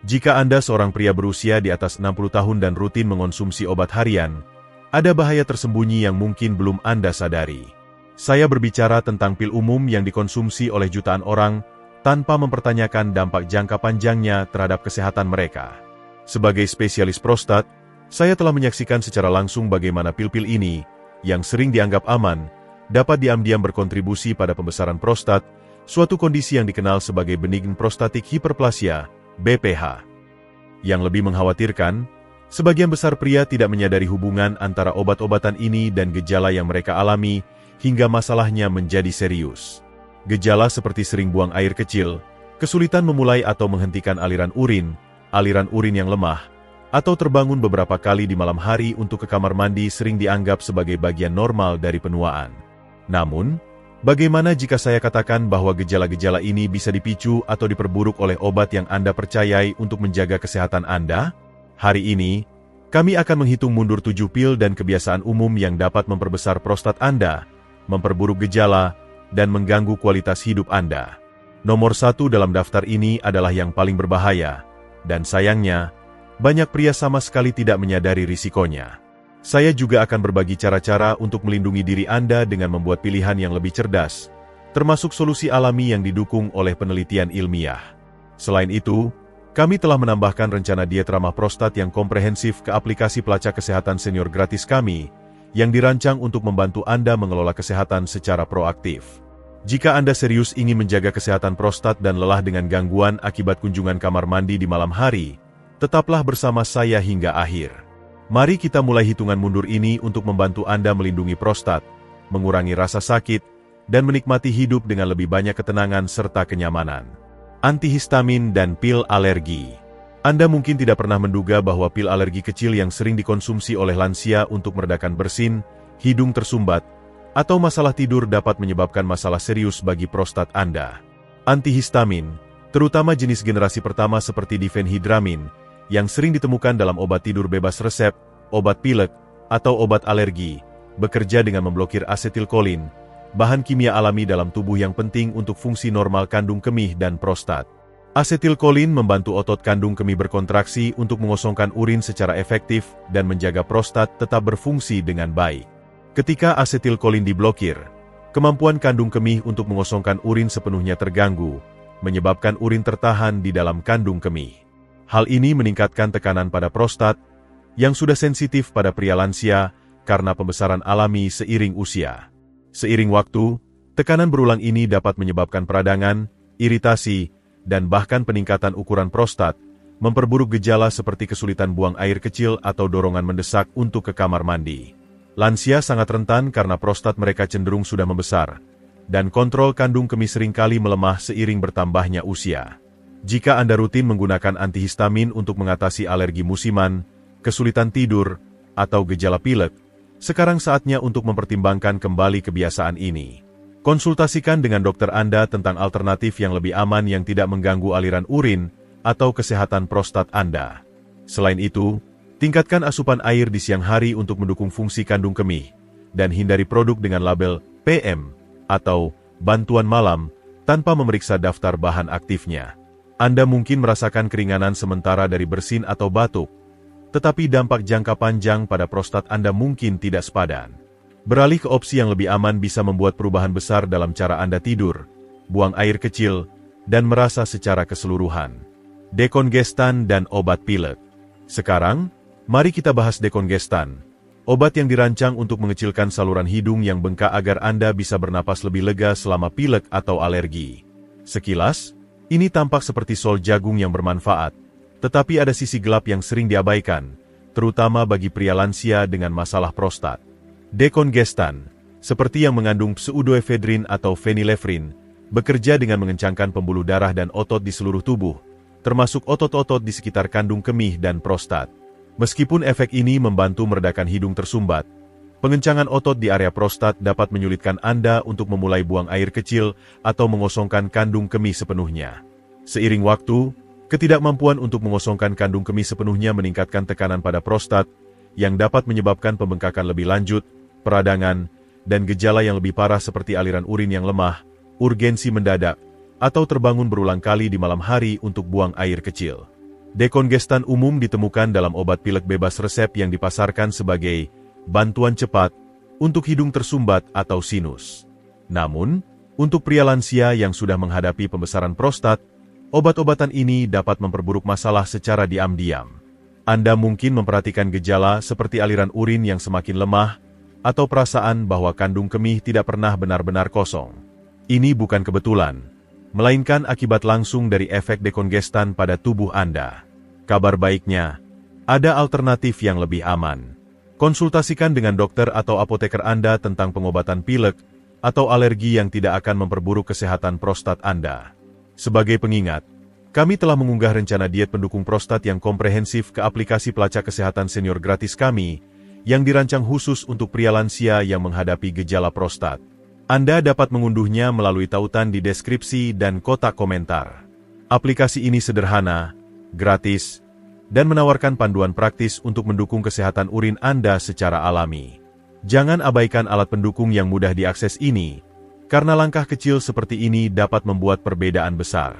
Jika Anda seorang pria berusia di atas 60 tahun dan rutin mengonsumsi obat harian, ada bahaya tersembunyi yang mungkin belum Anda sadari. Saya berbicara tentang pil umum yang dikonsumsi oleh jutaan orang tanpa mempertanyakan dampak jangka panjangnya terhadap kesehatan mereka. Sebagai spesialis prostat, saya telah menyaksikan secara langsung bagaimana pil-pil ini, yang sering dianggap aman, dapat diam-diam berkontribusi pada pembesaran prostat, suatu kondisi yang dikenal sebagai benign prostatic hyperplasia, BPH. Yang lebih mengkhawatirkan, sebagian besar pria tidak menyadari hubungan antara obat-obatan ini dan gejala yang mereka alami hingga masalahnya menjadi serius. Gejala seperti sering buang air kecil, kesulitan memulai atau menghentikan aliran urin yang lemah, atau terbangun beberapa kali di malam hari untuk ke kamar mandi sering dianggap sebagai bagian normal dari penuaan. Namun, bagaimana jika saya katakan bahwa gejala-gejala ini bisa dipicu atau diperburuk oleh obat yang Anda percayai untuk menjaga kesehatan Anda? Hari ini, kami akan menghitung mundur 7 pil dan kebiasaan umum yang dapat memperbesar prostat Anda, memperburuk gejala, dan mengganggu kualitas hidup Anda. Nomor 1 dalam daftar ini adalah yang paling berbahaya, dan sayangnya, banyak pria sama sekali tidak menyadari risikonya. Saya juga akan berbagi cara-cara untuk melindungi diri Anda dengan membuat pilihan yang lebih cerdas, termasuk solusi alami yang didukung oleh penelitian ilmiah. Selain itu, kami telah menambahkan rencana diet ramah prostat yang komprehensif ke aplikasi pelacak kesehatan senior gratis kami, yang dirancang untuk membantu Anda mengelola kesehatan secara proaktif. Jika Anda serius ingin menjaga kesehatan prostat dan lelah dengan gangguan akibat kunjungan kamar mandi di malam hari, tetaplah bersama saya hingga akhir. Mari kita mulai hitungan mundur ini untuk membantu Anda melindungi prostat, mengurangi rasa sakit, dan menikmati hidup dengan lebih banyak ketenangan serta kenyamanan. Antihistamin dan pil alergi. Anda mungkin tidak pernah menduga bahwa pil alergi kecil yang sering dikonsumsi oleh lansia untuk meredakan bersin, hidung tersumbat, atau masalah tidur dapat menyebabkan masalah serius bagi prostat Anda. Antihistamin, terutama jenis generasi pertama seperti difenhidramin, yang sering ditemukan dalam obat tidur bebas resep, obat pilek, atau obat alergi, bekerja dengan memblokir asetilkolin, bahan kimia alami dalam tubuh yang penting untuk fungsi normal kandung kemih dan prostat. Asetilkolin membantu otot kandung kemih berkontraksi untuk mengosongkan urin secara efektif dan menjaga prostat tetap berfungsi dengan baik. Ketika asetilkolin diblokir, kemampuan kandung kemih untuk mengosongkan urin sepenuhnya terganggu, menyebabkan urin tertahan di dalam kandung kemih. Hal ini meningkatkan tekanan pada prostat, yang sudah sensitif pada pria lansia karena pembesaran alami seiring usia. Seiring waktu, tekanan berulang ini dapat menyebabkan peradangan, iritasi, dan bahkan peningkatan ukuran prostat, memperburuk gejala seperti kesulitan buang air kecil atau dorongan mendesak untuk ke kamar mandi. Lansia sangat rentan karena prostat mereka cenderung sudah membesar, dan kontrol kandung kemih seringkali melemah seiring bertambahnya usia. Jika Anda rutin menggunakan antihistamin untuk mengatasi alergi musiman, kesulitan tidur, atau gejala pilek, sekarang saatnya untuk mempertimbangkan kembali kebiasaan ini. Konsultasikan dengan dokter Anda tentang alternatif yang lebih aman yang tidak mengganggu aliran urin atau kesehatan prostat Anda. Selain itu, tingkatkan asupan air di siang hari untuk mendukung fungsi kandung kemih, dan hindari produk dengan label PM atau bantuan malam tanpa memeriksa daftar bahan aktifnya. Anda mungkin merasakan keringanan sementara dari bersin atau batuk, tetapi dampak jangka panjang pada prostat Anda mungkin tidak sepadan. Beralih ke opsi yang lebih aman bisa membuat perubahan besar dalam cara Anda tidur, buang air kecil, dan merasa secara keseluruhan. Dekongestan dan obat pilek. Sekarang, mari kita bahas dekongestan, obat yang dirancang untuk mengecilkan saluran hidung yang bengkak agar Anda bisa bernapas lebih lega selama pilek atau alergi. Sekilas, ini tampak seperti sol jagung yang bermanfaat, tetapi ada sisi gelap yang sering diabaikan, terutama bagi pria lansia dengan masalah prostat. Dekongestan, seperti yang mengandung pseudoephedrine atau phenylephrine, bekerja dengan mengencangkan pembuluh darah dan otot di seluruh tubuh, termasuk otot-otot di sekitar kandung kemih dan prostat. Meskipun efek ini membantu meredakan hidung tersumbat, pengencangan otot di area prostat dapat menyulitkan Anda untuk memulai buang air kecil atau mengosongkan kandung kemih sepenuhnya. Seiring waktu, ketidakmampuan untuk mengosongkan kandung kemih sepenuhnya meningkatkan tekanan pada prostat, yang dapat menyebabkan pembengkakan lebih lanjut, peradangan, dan gejala yang lebih parah seperti aliran urin yang lemah, urgensi mendadak, atau terbangun berulang kali di malam hari untuk buang air kecil. Dekongestan umum ditemukan dalam obat pilek bebas resep yang dipasarkan sebagai bantuan cepat untuk hidung tersumbat atau sinus. Namun, untuk pria lansia yang sudah menghadapi pembesaran prostat, obat-obatan ini dapat memperburuk masalah secara diam-diam. Anda mungkin memperhatikan gejala seperti aliran urin yang semakin lemah, atau perasaan bahwa kandung kemih tidak pernah benar-benar kosong. Ini bukan kebetulan, melainkan akibat langsung dari efek dekongestan pada tubuh Anda. Kabar baiknya, ada alternatif yang lebih aman. Konsultasikan dengan dokter atau apoteker Anda tentang pengobatan pilek atau alergi yang tidak akan memperburuk kesehatan prostat Anda. Sebagai pengingat, kami telah mengunggah rencana diet pendukung prostat yang komprehensif ke aplikasi pelacak kesehatan senior gratis kami, yang dirancang khusus untuk pria lansia yang menghadapi gejala prostat. Anda dapat mengunduhnya melalui tautan di deskripsi dan kotak komentar. Aplikasi ini sederhana, gratis, dan menawarkan panduan praktis untuk mendukung kesehatan urin Anda secara alami. Jangan abaikan alat pendukung yang mudah diakses ini, karena langkah kecil seperti ini dapat membuat perbedaan besar.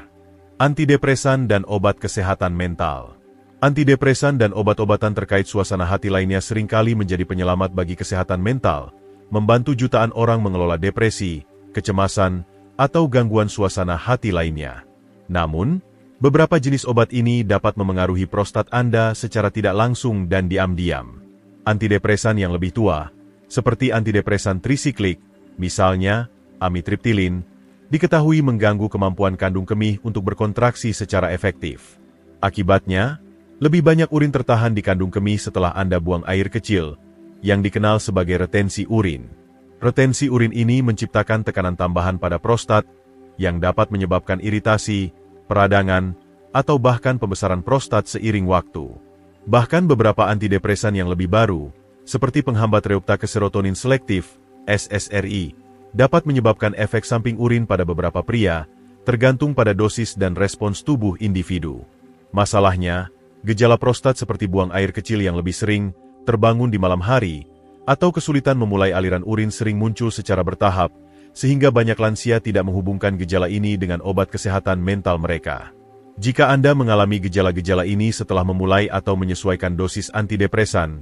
Antidepresan dan obat kesehatan mental. Antidepresan dan obat-obatan terkait suasana hati lainnya seringkali menjadi penyelamat bagi kesehatan mental, membantu jutaan orang mengelola depresi, kecemasan, atau gangguan suasana hati lainnya. Namun, beberapa jenis obat ini dapat memengaruhi prostat Anda secara tidak langsung dan diam-diam. Antidepresan yang lebih tua, seperti antidepresan trisiklik, misalnya amitriptilin, diketahui mengganggu kemampuan kandung kemih untuk berkontraksi secara efektif. Akibatnya, lebih banyak urin tertahan di kandung kemih setelah Anda buang air kecil, yang dikenal sebagai retensi urin. Retensi urin ini menciptakan tekanan tambahan pada prostat, yang dapat menyebabkan iritasi, peradangan, atau bahkan pembesaran prostat seiring waktu. Bahkan beberapa antidepresan yang lebih baru, seperti penghambat reuptake serotonin selektif, SSRI, dapat menyebabkan efek samping urin pada beberapa pria, tergantung pada dosis dan respons tubuh individu. Masalahnya, gejala prostat seperti buang air kecil yang lebih sering, terbangun di malam hari, atau kesulitan memulai aliran urin sering muncul secara bertahap, sehingga banyak lansia tidak menghubungkan gejala ini dengan obat kesehatan mental mereka. Jika Anda mengalami gejala-gejala ini setelah memulai atau menyesuaikan dosis antidepresan,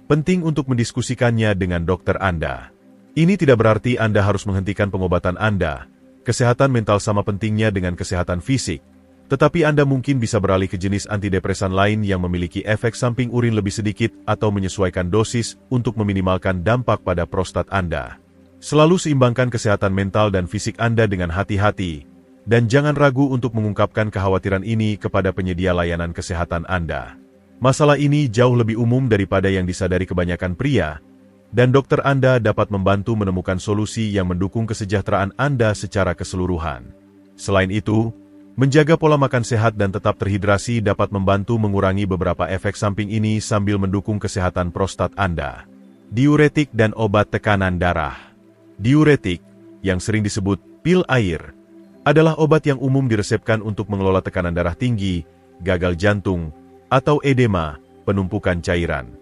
penting untuk mendiskusikannya dengan dokter Anda. Ini tidak berarti Anda harus menghentikan pengobatan Anda. Kesehatan mental sama pentingnya dengan kesehatan fisik, tetapi Anda mungkin bisa beralih ke jenis antidepresan lain yang memiliki efek samping urin lebih sedikit atau menyesuaikan dosis untuk meminimalkan dampak pada prostat Anda. Selalu seimbangkan kesehatan mental dan fisik Anda dengan hati-hati, dan jangan ragu untuk mengungkapkan kekhawatiran ini kepada penyedia layanan kesehatan Anda. Masalah ini jauh lebih umum daripada yang disadari kebanyakan pria, dan dokter Anda dapat membantu menemukan solusi yang mendukung kesejahteraan Anda secara keseluruhan. Selain itu, menjaga pola makan sehat dan tetap terhidrasi dapat membantu mengurangi beberapa efek samping ini sambil mendukung kesehatan prostat Anda. Diuretik dan obat tekanan darah. Diuretik, yang sering disebut pil air, adalah obat yang umum diresepkan untuk mengelola tekanan darah tinggi, gagal jantung, atau edema, penumpukan cairan.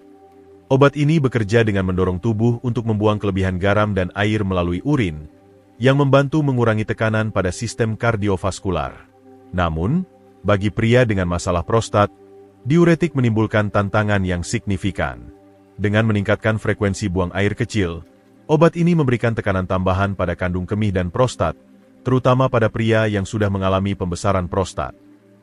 Obat ini bekerja dengan mendorong tubuh untuk membuang kelebihan garam dan air melalui urin, yang membantu mengurangi tekanan pada sistem kardiovaskular. Namun, bagi pria dengan masalah prostat, diuretik menimbulkan tantangan yang signifikan. Dengan meningkatkan frekuensi buang air kecil, obat ini memberikan tekanan tambahan pada kandung kemih dan prostat, terutama pada pria yang sudah mengalami pembesaran prostat.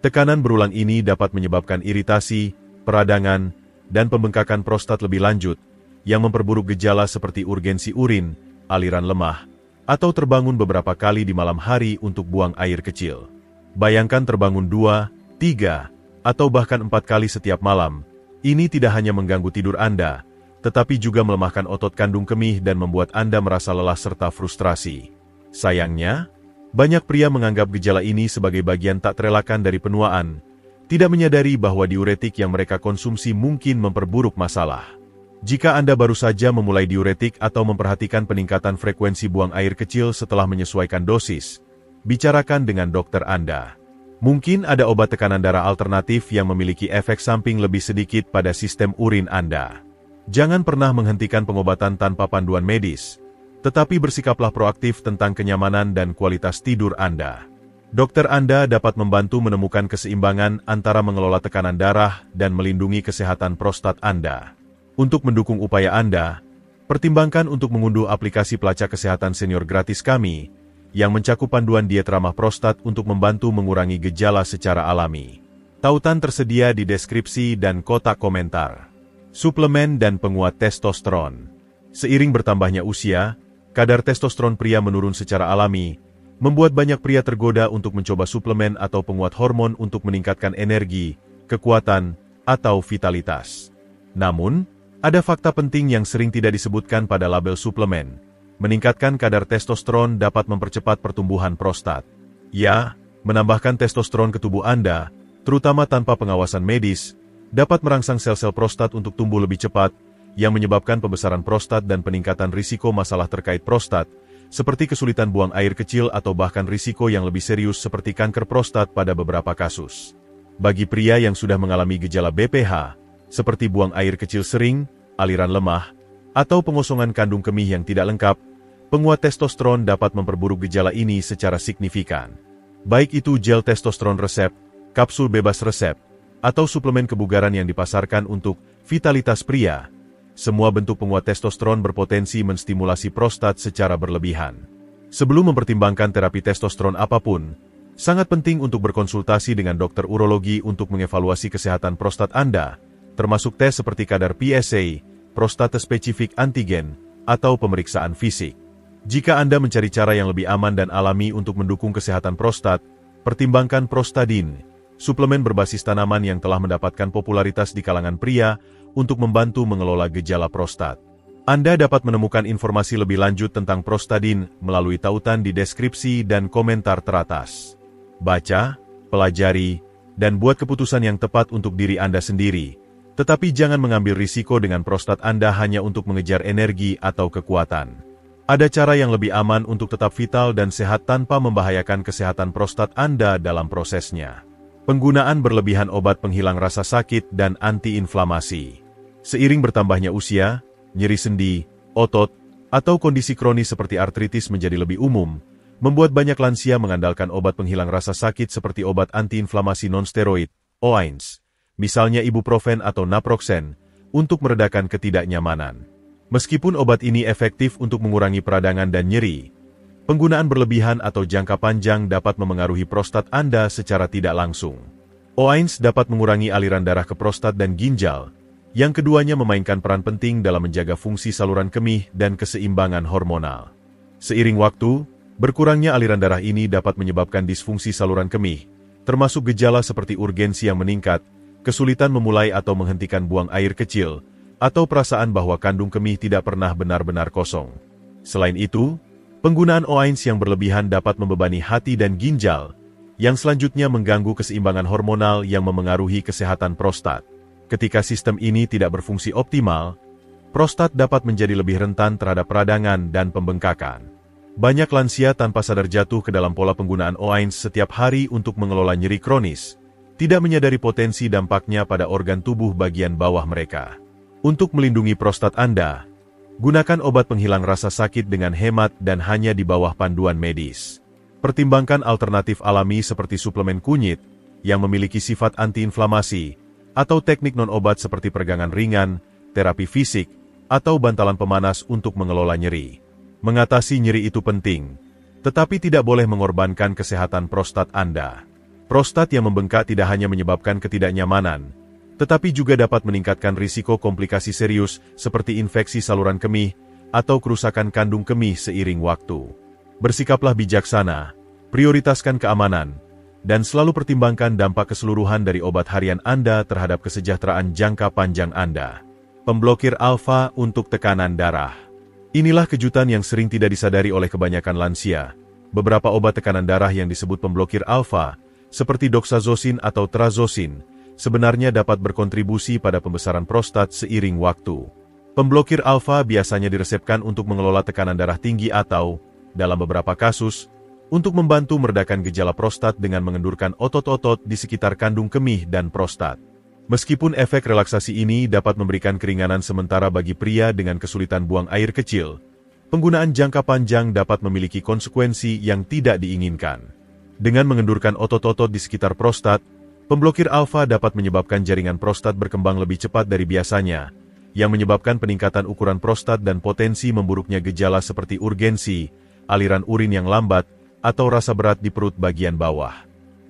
Tekanan berulang ini dapat menyebabkan iritasi, peradangan, dan pembengkakan prostat lebih lanjut, yang memperburuk gejala seperti urgensi urin, aliran lemah, atau terbangun beberapa kali di malam hari untuk buang air kecil. Bayangkan terbangun 2, 3, atau bahkan 4 kali setiap malam. Ini tidak hanya mengganggu tidur Anda, tetapi juga melemahkan otot kandung kemih dan membuat Anda merasa lelah serta frustrasi. Sayangnya, banyak pria menganggap gejala ini sebagai bagian tak terelakkan dari penuaan, tidak menyadari bahwa diuretik yang mereka konsumsi mungkin memperburuk masalah. Jika Anda baru saja memulai diuretik atau memperhatikan peningkatan frekuensi buang air kecil setelah menyesuaikan dosis, bicarakan dengan dokter Anda. Mungkin ada obat tekanan darah alternatif yang memiliki efek samping lebih sedikit pada sistem urin Anda. Jangan pernah menghentikan pengobatan tanpa panduan medis, tetapi bersikaplah proaktif tentang kenyamanan dan kualitas tidur Anda. Dokter Anda dapat membantu menemukan keseimbangan antara mengelola tekanan darah dan melindungi kesehatan prostat Anda. Untuk mendukung upaya Anda, pertimbangkan untuk mengunduh aplikasi pelacak kesehatan senior gratis kami, yang mencakup panduan diet ramah prostat untuk membantu mengurangi gejala secara alami. Tautan tersedia di deskripsi dan kotak komentar. Suplemen dan penguat testosteron. Seiring bertambahnya usia, kadar testosteron pria menurun secara alami, membuat banyak pria tergoda untuk mencoba suplemen atau penguat hormon untuk meningkatkan energi, kekuatan, atau vitalitas. Namun, ada fakta penting yang sering tidak disebutkan pada label suplemen. Meningkatkan kadar testosteron dapat mempercepat pertumbuhan prostat. Ya, menambahkan testosteron ke tubuh Anda, terutama tanpa pengawasan medis, dapat merangsang sel-sel prostat untuk tumbuh lebih cepat, yang menyebabkan pembesaran prostat dan peningkatan risiko masalah terkait prostat, seperti kesulitan buang air kecil atau bahkan risiko yang lebih serius seperti kanker prostat pada beberapa kasus. Bagi pria yang sudah mengalami gejala BPH, seperti buang air kecil sering, aliran lemah, atau pengosongan kandung kemih yang tidak lengkap, penguat testosteron dapat memperburuk gejala ini secara signifikan. Baik itu gel testosteron resep, kapsul bebas resep, atau suplemen kebugaran yang dipasarkan untuk vitalitas pria, semua bentuk penguat testosteron berpotensi menstimulasi prostat secara berlebihan. Sebelum mempertimbangkan terapi testosteron apapun, sangat penting untuk berkonsultasi dengan dokter urologi untuk mengevaluasi kesehatan prostat Anda, termasuk tes seperti kadar PSA, prostate-spesifik antigen, atau pemeriksaan fisik. Jika Anda mencari cara yang lebih aman dan alami untuk mendukung kesehatan prostat, pertimbangkan Prostadin, suplemen berbasis tanaman yang telah mendapatkan popularitas di kalangan pria untuk membantu mengelola gejala prostat. Anda dapat menemukan informasi lebih lanjut tentang Prostadin melalui tautan di deskripsi dan komentar teratas. Baca, pelajari, dan buat keputusan yang tepat untuk diri Anda sendiri. Tetapi jangan mengambil risiko dengan prostat Anda hanya untuk mengejar energi atau kekuatan. Ada cara yang lebih aman untuk tetap vital dan sehat tanpa membahayakan kesehatan prostat Anda dalam prosesnya. Penggunaan berlebihan obat penghilang rasa sakit dan antiinflamasi. Seiring bertambahnya usia, nyeri sendi, otot, atau kondisi kronis seperti artritis menjadi lebih umum, membuat banyak lansia mengandalkan obat penghilang rasa sakit seperti obat antiinflamasi non-steroid, OAINS, misalnya ibuprofen atau naproxen, untuk meredakan ketidaknyamanan. Meskipun obat ini efektif untuk mengurangi peradangan dan nyeri, penggunaan berlebihan atau jangka panjang dapat memengaruhi prostat Anda secara tidak langsung. OAINS dapat mengurangi aliran darah ke prostat dan ginjal, yang keduanya memainkan peran penting dalam menjaga fungsi saluran kemih dan keseimbangan hormonal. Seiring waktu, berkurangnya aliran darah ini dapat menyebabkan disfungsi saluran kemih, termasuk gejala seperti urgensi yang meningkat, kesulitan memulai atau menghentikan buang air kecil, atau perasaan bahwa kandung kemih tidak pernah benar-benar kosong. Selain itu, penggunaan OAINS yang berlebihan dapat membebani hati dan ginjal, yang selanjutnya mengganggu keseimbangan hormonal yang memengaruhi kesehatan prostat. Ketika sistem ini tidak berfungsi optimal, prostat dapat menjadi lebih rentan terhadap peradangan dan pembengkakan. Banyak lansia tanpa sadar jatuh ke dalam pola penggunaan OAINS setiap hari untuk mengelola nyeri kronis, tidak menyadari potensi dampaknya pada organ tubuh bagian bawah mereka. Untuk melindungi prostat Anda, gunakan obat penghilang rasa sakit dengan hemat dan hanya di bawah panduan medis. Pertimbangkan alternatif alami seperti suplemen kunyit, yang memiliki sifat antiinflamasi, atau teknik non-obat seperti peregangan ringan, terapi fisik, atau bantalan pemanas untuk mengelola nyeri. Mengatasi nyeri itu penting, tetapi tidak boleh mengorbankan kesehatan prostat Anda. Prostat yang membengkak tidak hanya menyebabkan ketidaknyamanan, tetapi juga dapat meningkatkan risiko komplikasi serius seperti infeksi saluran kemih atau kerusakan kandung kemih seiring waktu. Bersikaplah bijaksana, prioritaskan keamanan, dan selalu pertimbangkan dampak keseluruhan dari obat harian Anda terhadap kesejahteraan jangka panjang Anda. Pemblokir alfa untuk tekanan darah. Inilah kejutan yang sering tidak disadari oleh kebanyakan lansia. Beberapa obat tekanan darah yang disebut pemblokir alfa, seperti doxazosin atau trazosin, sebenarnya dapat berkontribusi pada pembesaran prostat seiring waktu. Pemblokir alfa biasanya diresepkan untuk mengelola tekanan darah tinggi atau, dalam beberapa kasus, untuk membantu meredakan gejala prostat dengan mengendurkan otot-otot di sekitar kandung kemih dan prostat. Meskipun efek relaksasi ini dapat memberikan keringanan sementara bagi pria dengan kesulitan buang air kecil, penggunaan jangka panjang dapat memiliki konsekuensi yang tidak diinginkan. Dengan mengendurkan otot-otot di sekitar prostat, pemblokir alfa dapat menyebabkan jaringan prostat berkembang lebih cepat dari biasanya, yang menyebabkan peningkatan ukuran prostat dan potensi memburuknya gejala seperti urgensi, aliran urin yang lambat, atau rasa berat di perut bagian bawah.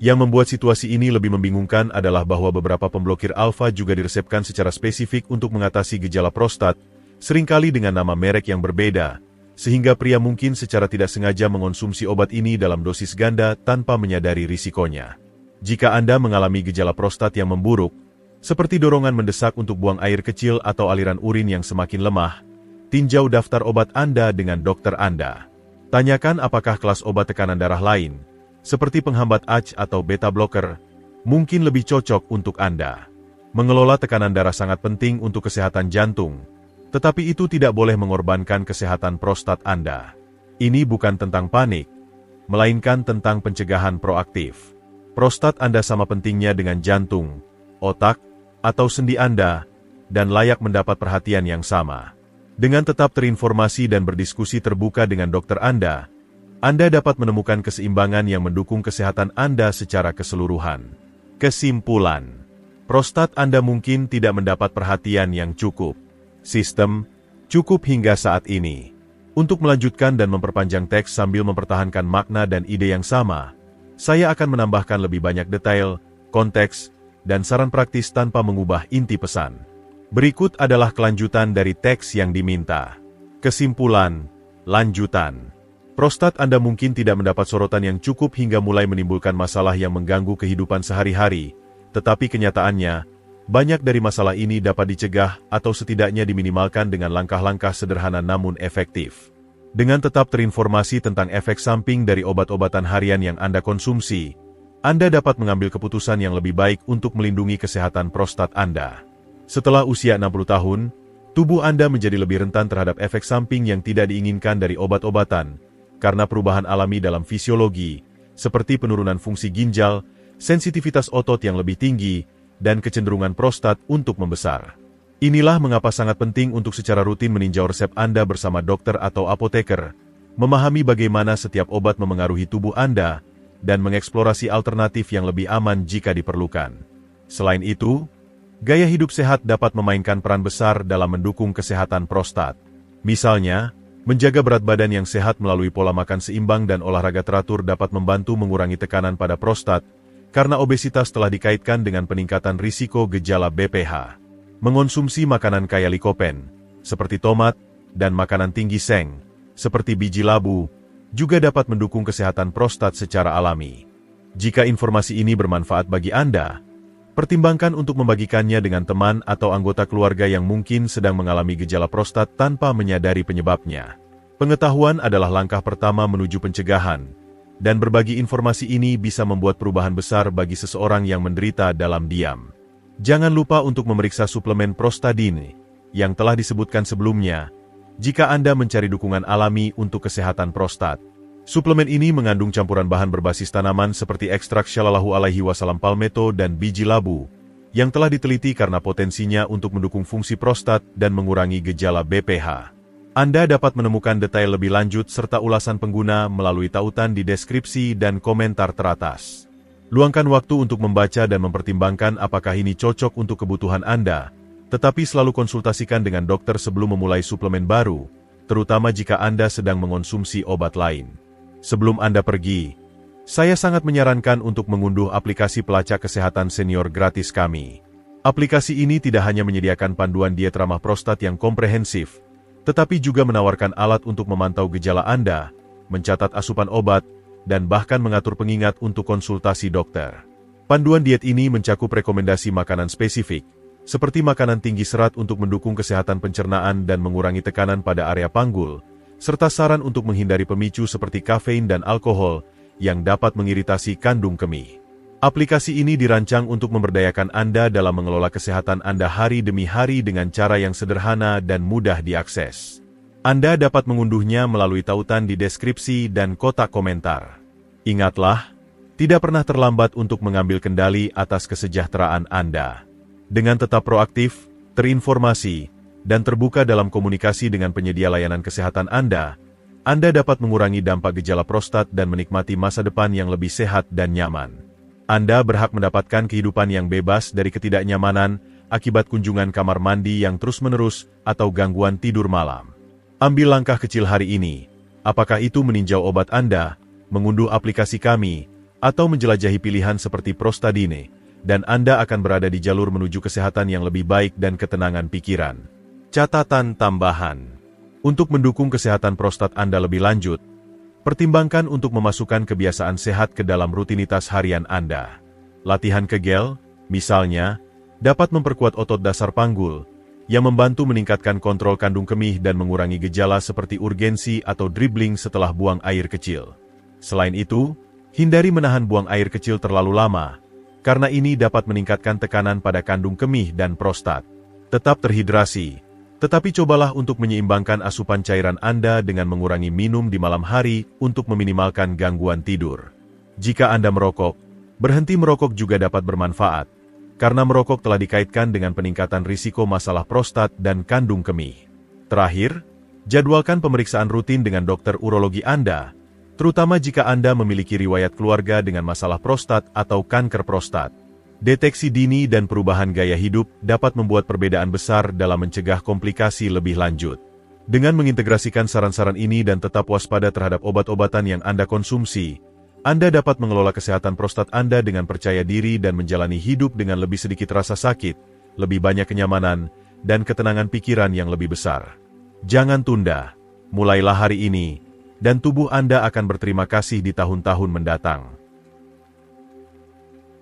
Yang membuat situasi ini lebih membingungkan adalah bahwa beberapa pemblokir alfa juga diresepkan secara spesifik untuk mengatasi gejala prostat, seringkali dengan nama merek yang berbeda, sehingga pria mungkin secara tidak sengaja mengonsumsi obat ini dalam dosis ganda tanpa menyadari risikonya. Jika Anda mengalami gejala prostat yang memburuk, seperti dorongan mendesak untuk buang air kecil atau aliran urin yang semakin lemah, tinjau daftar obat Anda dengan dokter Anda. Tanyakan apakah kelas obat tekanan darah lain, seperti penghambat ACE atau beta blocker, mungkin lebih cocok untuk Anda. Mengelola tekanan darah sangat penting untuk kesehatan jantung, tetapi itu tidak boleh mengorbankan kesehatan prostat Anda. Ini bukan tentang panik, melainkan tentang pencegahan proaktif. Prostat Anda sama pentingnya dengan jantung, otak, atau sendi Anda, dan layak mendapat perhatian yang sama. Dengan tetap terinformasi dan berdiskusi terbuka dengan dokter Anda dapat menemukan keseimbangan yang mendukung kesehatan Anda secara keseluruhan. Kesimpulan, prostat Anda mungkin tidak mendapat perhatian yang cukup. Sistem, cukup hingga saat ini. Untuk melanjutkan dan memperpanjang teks sambil mempertahankan makna dan ide yang sama, saya akan menambahkan lebih banyak detail, konteks, dan saran praktis tanpa mengubah inti pesan. Berikut adalah kelanjutan dari teks yang diminta. Kesimpulan, lanjutan. Prostat Anda mungkin tidak mendapat sorotan yang cukup hingga mulai menimbulkan masalah yang mengganggu kehidupan sehari-hari, tetapi kenyataannya, banyak dari masalah ini dapat dicegah atau setidaknya diminimalkan dengan langkah-langkah sederhana namun efektif. Dengan tetap terinformasi tentang efek samping dari obat-obatan harian yang Anda konsumsi, Anda dapat mengambil keputusan yang lebih baik untuk melindungi kesehatan prostat Anda. Setelah usia 60 tahun, tubuh Anda menjadi lebih rentan terhadap efek samping yang tidak diinginkan dari obat-obatan, karena perubahan alami dalam fisiologi, seperti penurunan fungsi ginjal, sensitivitas otot yang lebih tinggi, dan kecenderungan prostat untuk membesar. Inilah mengapa sangat penting untuk secara rutin meninjau resep Anda bersama dokter atau apoteker, memahami bagaimana setiap obat memengaruhi tubuh Anda, dan mengeksplorasi alternatif yang lebih aman jika diperlukan. Selain itu, gaya hidup sehat dapat memainkan peran besar dalam mendukung kesehatan prostat. Misalnya, menjaga berat badan yang sehat melalui pola makan seimbang dan olahraga teratur dapat membantu mengurangi tekanan pada prostat, karena obesitas telah dikaitkan dengan peningkatan risiko gejala BPH. Mengonsumsi makanan kaya likopen, seperti tomat, dan makanan tinggi seng, seperti biji labu, juga dapat mendukung kesehatan prostat secara alami. Jika informasi ini bermanfaat bagi Anda, pertimbangkan untuk membagikannya dengan teman atau anggota keluarga yang mungkin sedang mengalami gejala prostat tanpa menyadari penyebabnya. Pengetahuan adalah langkah pertama menuju pencegahan, dan berbagi informasi ini bisa membuat perubahan besar bagi seseorang yang menderita dalam diam. Jangan lupa untuk memeriksa suplemen Prostadine yang telah disebutkan sebelumnya, jika Anda mencari dukungan alami untuk kesehatan prostat. Suplemen ini mengandung campuran bahan berbasis tanaman seperti ekstrak Shallallahu alaihi wasallam palmetto dan biji labu, yang telah diteliti karena potensinya untuk mendukung fungsi prostat dan mengurangi gejala BPH. Anda dapat menemukan detail lebih lanjut serta ulasan pengguna melalui tautan di deskripsi dan komentar teratas. Luangkan waktu untuk membaca dan mempertimbangkan apakah ini cocok untuk kebutuhan Anda, tetapi selalu konsultasikan dengan dokter sebelum memulai suplemen baru, terutama jika Anda sedang mengonsumsi obat lain. Sebelum Anda pergi, saya sangat menyarankan untuk mengunduh aplikasi pelacak kesehatan senior gratis kami. Aplikasi ini tidak hanya menyediakan panduan diet ramah prostat yang komprehensif, tetapi juga menawarkan alat untuk memantau gejala Anda, mencatat asupan obat, dan bahkan mengatur pengingat untuk konsultasi dokter. Panduan diet ini mencakup rekomendasi makanan spesifik, seperti makanan tinggi serat untuk mendukung kesehatan pencernaan dan mengurangi tekanan pada area panggul, serta saran untuk menghindari pemicu seperti kafein dan alkohol yang dapat mengiritasi kandung kemih. Aplikasi ini dirancang untuk memberdayakan Anda dalam mengelola kesehatan Anda hari demi hari dengan cara yang sederhana dan mudah diakses. Anda dapat mengunduhnya melalui tautan di deskripsi dan kotak komentar. Ingatlah, tidak pernah terlambat untuk mengambil kendali atas kesejahteraan Anda. Dengan tetap proaktif, terinformasi, dan terbuka dalam komunikasi dengan penyedia layanan kesehatan Anda Anda dapat mengurangi dampak gejala prostat dan menikmati masa depan yang lebih sehat dan nyaman. Anda berhak mendapatkan kehidupan yang bebas dari ketidaknyamanan akibat kunjungan kamar mandi yang terus-menerus atau gangguan tidur malam. Ambil langkah kecil hari ini, apakah itu meninjau obat Anda, mengunduh aplikasi kami, atau menjelajahi pilihan seperti Prostadine, dan Anda akan berada di jalur menuju kesehatan yang lebih baik dan ketenangan pikiran. Catatan tambahan. Untuk mendukung kesehatan prostat Anda lebih lanjut, pertimbangkan untuk memasukkan kebiasaan sehat ke dalam rutinitas harian Anda. Latihan kegel, misalnya, dapat memperkuat otot dasar panggul, yang membantu meningkatkan kontrol kandung kemih dan mengurangi gejala seperti urgensi atau dribbling setelah buang air kecil. Selain itu, hindari menahan buang air kecil terlalu lama, karena ini dapat meningkatkan tekanan pada kandung kemih dan prostat. Tetap terhidrasi, tetapi cobalah untuk menyeimbangkan asupan cairan Anda dengan mengurangi minum di malam hari untuk meminimalkan gangguan tidur. Jika Anda merokok, berhenti merokok juga dapat bermanfaat, karena merokok telah dikaitkan dengan peningkatan risiko masalah prostat dan kandung kemih. Terakhir, jadwalkan pemeriksaan rutin dengan dokter urologi Anda, terutama jika Anda memiliki riwayat keluarga dengan masalah prostat atau kanker prostat. Deteksi dini dan perubahan gaya hidup dapat membuat perbedaan besar dalam mencegah komplikasi lebih lanjut. Dengan mengintegrasikan saran-saran ini dan tetap waspada terhadap obat-obatan yang Anda konsumsi, Anda dapat mengelola kesehatan prostat Anda dengan percaya diri dan menjalani hidup dengan lebih sedikit rasa sakit, lebih banyak kenyamanan, dan ketenangan pikiran yang lebih besar. Jangan tunda, mulailah hari ini, dan tubuh Anda akan berterima kasih di tahun-tahun mendatang.